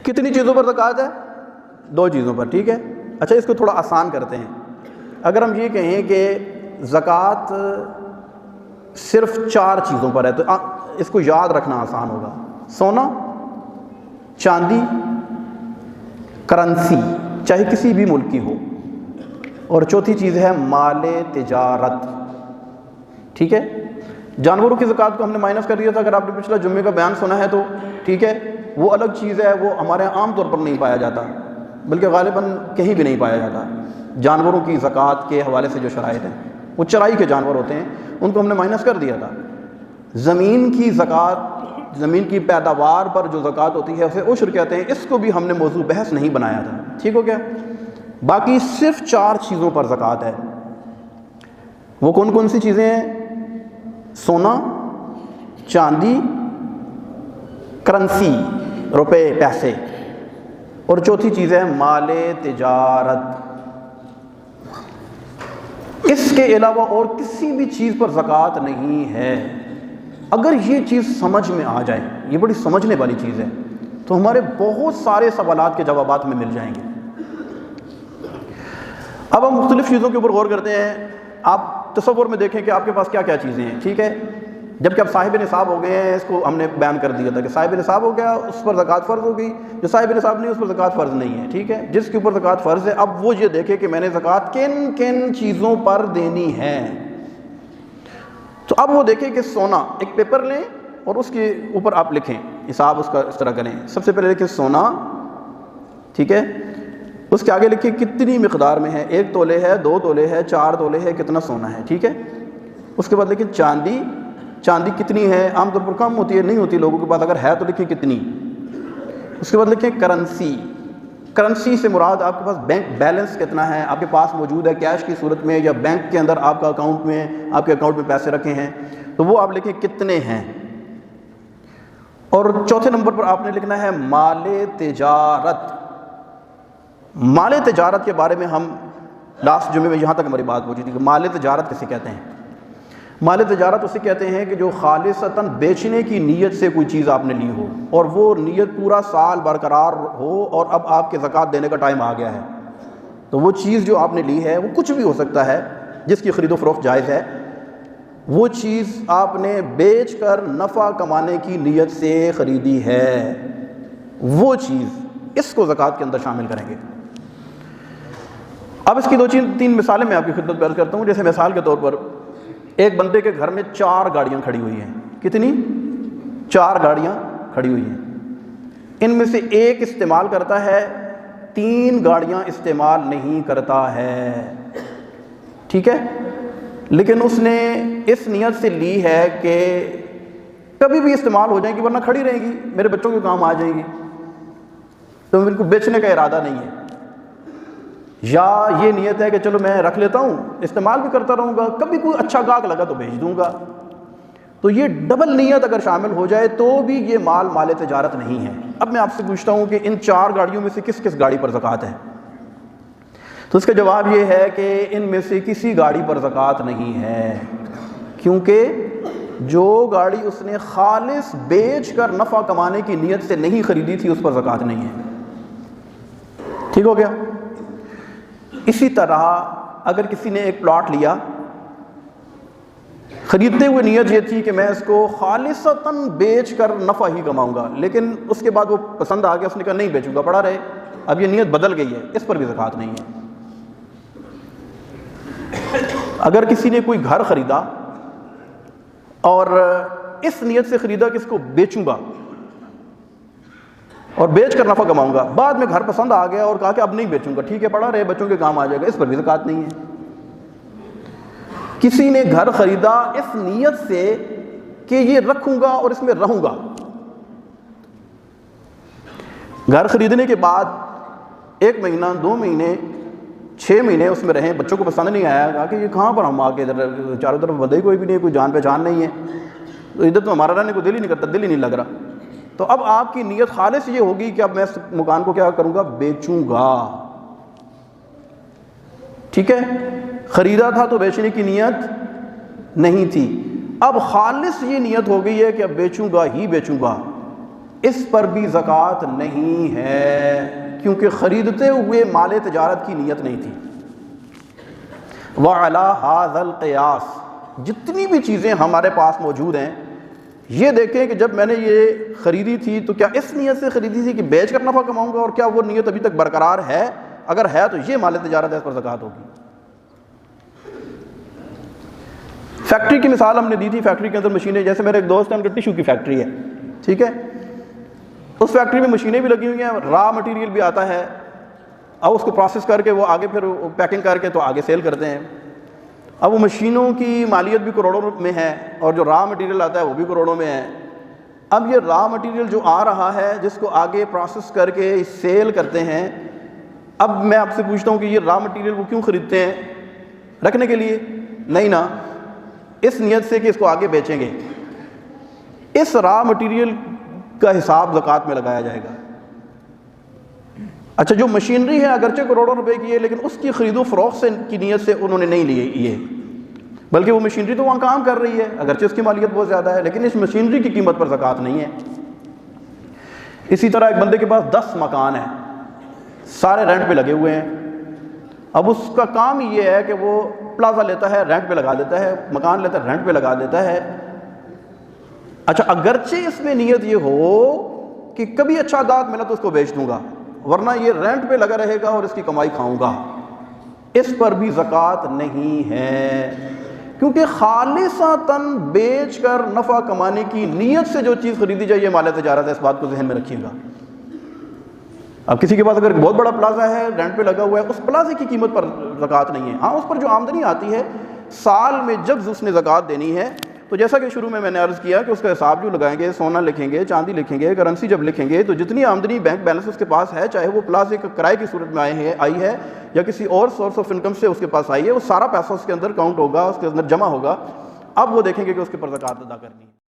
کتنی چیزوں پر زکوٰۃ ہے؟ 2 چیزوں پر، ٹھیک ہے۔ اچھا اس کو تھوڑا آسان کرتے ہیں، اگر ہم یہ کہیں کہ زکوٰۃ صرف 4 چیزوں پر ہے تو اس کو یاد رکھنا آسان ہوگا۔ سونا، چاندی، کرنسی چاہے کسی بھی ملک کی ہو، اور چوتھی چیز ہے مال تجارت، ٹھیک ہے۔ جانوروں کی زکوٰۃ کو ہم نے مائنس کر دیا تھا، اگر آپ نے پچھلا جمعے کا بیان سنا ہے تو ٹھیک ہے، وہ الگ چیز ہے، وہ ہمارے عام طور پر نہیں پایا جاتا، بلکہ غالباً کہیں بھی نہیں پایا جاتا۔ جانوروں کی زکوٰۃ کے حوالے سے جو شرائط ہیں، وہ چرائی کے جانور ہوتے ہیں، ان کو ہم نے مائنس کر دیا تھا۔ زمین کی زکوٰۃ، زمین کی پیداوار پر جو زکوٰۃ ہوتی ہے اسے عشر کہتے ہیں، اس کو بھی ہم نے موضوع بحث نہیں بنایا تھا، ٹھیک ہو گیا۔ باقی صرف 4 چیزوں پر زکوٰۃ ہے۔ وہ کون کون سی چیزیں ہیں؟ سونا، چاندی، کرنسی روپے پیسے، اور چوتھی چیز ہے مال تجارت۔ اس کے علاوہ اور کسی بھی چیز پر زکوٰۃ نہیں ہے۔ اگر یہ چیز سمجھ میں آ جائے، یہ بڑی سمجھنے والی چیز ہے، تو ہمارے بہت سارے سوالات کے جوابات ہمیں مل جائیں گے۔ اب ہم مختلف چیزوں کے اوپر غور کرتے ہیں۔ آپ تصور میں دیکھیں کہ آپ کے پاس کیا کیا چیزیں ہیں، ٹھیک ہے۔ جب کہ اب صاحب نصاب ہو گئے ہیں، اس کو ہم نے بیان کر دیا تھا کہ صاحب نصاب ہو گیا، اس پر زکوٰۃ فرض ہو گئی۔ جو صاحب نصاب نہیں، اس پر زکوٰۃ فرض نہیں ہے، ٹھیک ہے۔ جس کے اوپر زکوٰۃ فرض ہے، اب وہ یہ دیکھے کہ میں نے زکوٰۃ کن کن چیزوں پر دینی ہے۔ تو اب وہ دیکھیں کہ سونا، ایک پیپر لیں اور اس کے اوپر آپ لکھیں، حساب اس کا اس طرح کریں۔ سب سے پہلے لکھیں سونا، ٹھیک ہے۔ اس کے آگے لکھیں کتنی مقدار میں ہے، 1 تولے ہے، 2 تولے ہے، 4 تولے ہے، کتنا سونا ہے، ٹھیک ہے۔ اس کے بعد لکھیں چاندی، چاندی کتنی ہے، عام طور پر کم ہوتی ہے، نہیں ہوتی لوگوں کے پاس، اگر ہے تو لکھیں کتنی۔ اس کے بعد لکھیں کرنسی، کرنسی سے مراد آپ کے پاس بینک بیلنس کتنا ہے، آپ کے پاس موجود ہے کیش کی صورت میں یا بینک کے اندر آپ کا اکاؤنٹ میں، آپ کے اکاؤنٹ میں پیسے رکھے ہیں، تو وہ آپ لکھیں کتنے ہیں۔ اور چوتھے نمبر پر آپ نے لکھنا ہے مال تجارت۔ مال تجارت کے بارے میں ہم لاسٹ جمعے میں یہاں تک ہماری بات پہنچی تھی کہ مال تجارت کسے کہتے ہیں۔ مال تجارت اسے کہتے ہیں کہ جو خالصتاً بیچنے کی نیت سے کوئی چیز آپ نے لی ہو، اور وہ نیت پورا سال برقرار ہو، اور اب آپ کے زکوٰۃ دینے کا ٹائم آ گیا ہے، تو وہ چیز جو آپ نے لی ہے وہ کچھ بھی ہو سکتا ہے، جس کی خرید و فروخت جائز ہے، وہ چیز آپ نے بیچ کر نفع کمانے کی نیت سے خریدی ہے، وہ چیز، اس کو زکوٰۃ کے اندر شامل کریں گے۔ اب اس کی 2-3 مثالیں میں آپ کی خدمت پیش کرتا ہوں۔ جیسے مثال کے طور پر ایک بندے کے گھر میں 4 گاڑیاں کھڑی ہوئی ہیں، کتنی؟ 4 گاڑیاں کھڑی ہوئی ہیں، ان میں سے ایک استعمال کرتا ہے، 3 گاڑیاں استعمال نہیں کرتا ہے، ٹھیک ہے۔ لیکن اس نے اس نیت سے لی ہے کہ کبھی بھی استعمال ہو جائیں گی، ورنہ کھڑی رہیں گی، میرے بچوں کے کام آ جائیں گی، تو ان کو بیچنے کا ارادہ نہیں ہے۔ یا یہ نیت ہے کہ چلو میں رکھ لیتا ہوں، استعمال بھی کرتا رہوں گا، کبھی کوئی اچھا گاہک لگا تو بھیج دوں گا۔ تو یہ ڈبل نیت اگر شامل ہو جائے تو بھی یہ مال تجارت نہیں ہے۔ اب میں آپ سے پوچھتا ہوں کہ ان 4 گاڑیوں میں سے کس کس گاڑی پر زکوٰۃ ہے؟ تو اس کا جواب یہ ہے کہ ان میں سے کسی گاڑی پر زکوٰۃ نہیں ہے، کیونکہ جو گاڑی اس نے خالص بیچ کر نفع کمانے کی نیت سے نہیں خریدی تھی، اس پر زکوٰۃ نہیں ہے، ٹھیک ہو گیا۔ اسی طرح اگر کسی نے ایک پلاٹ لیا، خریدتے ہوئے نیت یہ تھی کہ میں اس کو خالصتاً بیچ کر نفع ہی کماؤں گا، لیکن اس کے بعد وہ پسند آ گیا، اس نے کہا نہیں بیچوں گا، پڑا رہے، اب یہ نیت بدل گئی ہے، اس پر بھی زکوٰۃ نہیں ہے۔ اگر کسی نے کوئی گھر خریدا اور اس نیت سے خریدا کہ اس کو بیچوں گا اور بیچ کر نفع کماؤں گا، بعد میں گھر پسند آ گیا اور کہا کہ اب نہیں بیچوں گا، ٹھیک ہے پڑا رہے، بچوں کے کام آ جائے گا، اس پر بھی زکوٰۃ نہیں ہے۔ کسی نے گھر خریدا اس نیت سے کہ یہ رکھوں گا اور اس میں رہوں گا، گھر خریدنے کے بعد 1 مہینہ 2 مہینے 6 مہینے اس میں رہیں، بچوں کو پسند نہیں آیا، کہا کہ یہ کہاں پر ہم آ کے ادھر چاروں طرف بندے کوئی بھی نہیں ہے، کوئی جان پہچان نہیں ہے، تو ادھر تو ہمارا رہنے کو دل ہی نہیں کرتا، دل ہی نہیں لگ رہا، تو اب آپ کی نیت خالص یہ ہوگی کہ اب میں اس مکان کو کیا کروں گا، بیچوں گا، ٹھیک ہے۔ خریدا تھا تو بیچنے کی نیت نہیں تھی، اب خالص یہ نیت ہو گئی ہے کہ اب بیچوں گا ہی بیچوں گا، اس پر بھی زکوٰۃ نہیں ہے، کیونکہ خریدتے ہوئے مال تجارت کی نیت نہیں تھی۔ وَعَلَى هَذَا الْقِيَاسِ، جتنی بھی چیزیں ہمارے پاس موجود ہیں، یہ دیکھیں کہ جب میں نے یہ خریدی تھی تو کیا اس نیت سے خریدی تھی کہ بیچ کر نفع کماؤں گا، اور کیا وہ نیت ابھی تک برقرار ہے؟ اگر ہے تو یہ مال تجارت ہے، اس پر زکوٰۃ ہوگی۔ فیکٹری کی مثال ہم نے دی تھی، فیکٹری کے اندر مشینیں، جیسے میرے ایک دوست ہیں، ان کی ٹیشو کی فیکٹری ہے، ٹھیک ہے، اس فیکٹری میں مشینیں بھی لگی ہوئی ہیں، را مٹیریل بھی آتا ہے، اب اس کو پروسیس کر کے وہ آگے پھر پیکنگ کر کے تو آگے سیل کرتے ہیں۔ اب وہ مشینوں کی مالیت بھی کروڑوں میں ہے، اور جو را مٹیریل آتا ہے وہ بھی کروڑوں میں ہے۔ اب یہ را مٹیریل جو آ رہا ہے، جس کو آگے پروسیس کر کے سیل کرتے ہیں، اب میں آپ سے پوچھتا ہوں کہ یہ را مٹیریل وہ کیوں خریدتے ہیں؟ رکھنے کے لیے؟ نہیں نا، اس نیت سے کہ اس کو آگے بیچیں گے۔ اس را مٹیریل کا حساب زکوٰۃ میں لگایا جائے گا۔ اچھا، جو مشینری ہے اگرچہ کروڑوں روپے کی ہے، لیکن اس کی خرید و فروخت سے کی نیت سے انہوں نے نہیں لیے یہ، بلکہ وہ مشینری تو وہاں کام کر رہی ہے، اگرچہ اس کی مالیت بہت زیادہ ہے، لیکن اس مشینری کی قیمت پر زکوٰۃ نہیں ہے۔ اسی طرح ایک بندے کے پاس 10 مکان ہیں، سارے رینٹ پہ لگے ہوئے ہیں۔ اب اس کا کام یہ ہے کہ وہ پلازا لیتا ہے، رینٹ پہ لگا دیتا ہے، مکان لیتا ہے، رینٹ پہ لگا دیتا ہے۔ اچھا، اگرچہ اس میں نیت یہ ہو کہ کبھی اچھا گاہک ملا تو اس کو بیچ دوں گا، ورنہ یہ رینٹ پہ لگا رہے گا اور اس کی کمائی کھاؤں گا، اس پر بھی زکوٰۃ نہیں ہے، کیونکہ خالصتاً بیچ کر نفع کمانے کی نیت سے جو چیز خریدی جائے یہ مال تجارت ہے، اس بات کو ذہن میں رکھیے گا۔ اب کسی کے پاس اگر بہت بڑا پلازا ہے، رینٹ پہ لگا ہوا ہے، اس پلازے کی قیمت پر زکوٰۃ نہیں ہے۔ ہاں، اس پر جو آمدنی آتی ہے سال میں جب اس نے زکوٰۃ دینی ہے، تو جیسا کہ شروع میں نے عرض کیا کہ اس کا حساب جو لگائیں گے، سونا لکھیں گے، چاندی لکھیں گے، کرنسی جب لکھیں گے، تو جتنی آمدنی بینک بیلنس اس کے پاس ہے، چاہے وہ پلازے کے کرائے کی صورت میں آئی ہے یا کسی اور سورس آف انکم سے اس کے پاس آئی ہے، وہ سارا پیسہ اس کے اندر کاؤنٹ ہوگا، اس کے اندر جمع ہوگا۔ اب وہ دیکھیں گے کہ اس کے پر زکوٰۃ ادا کرنی ہے۔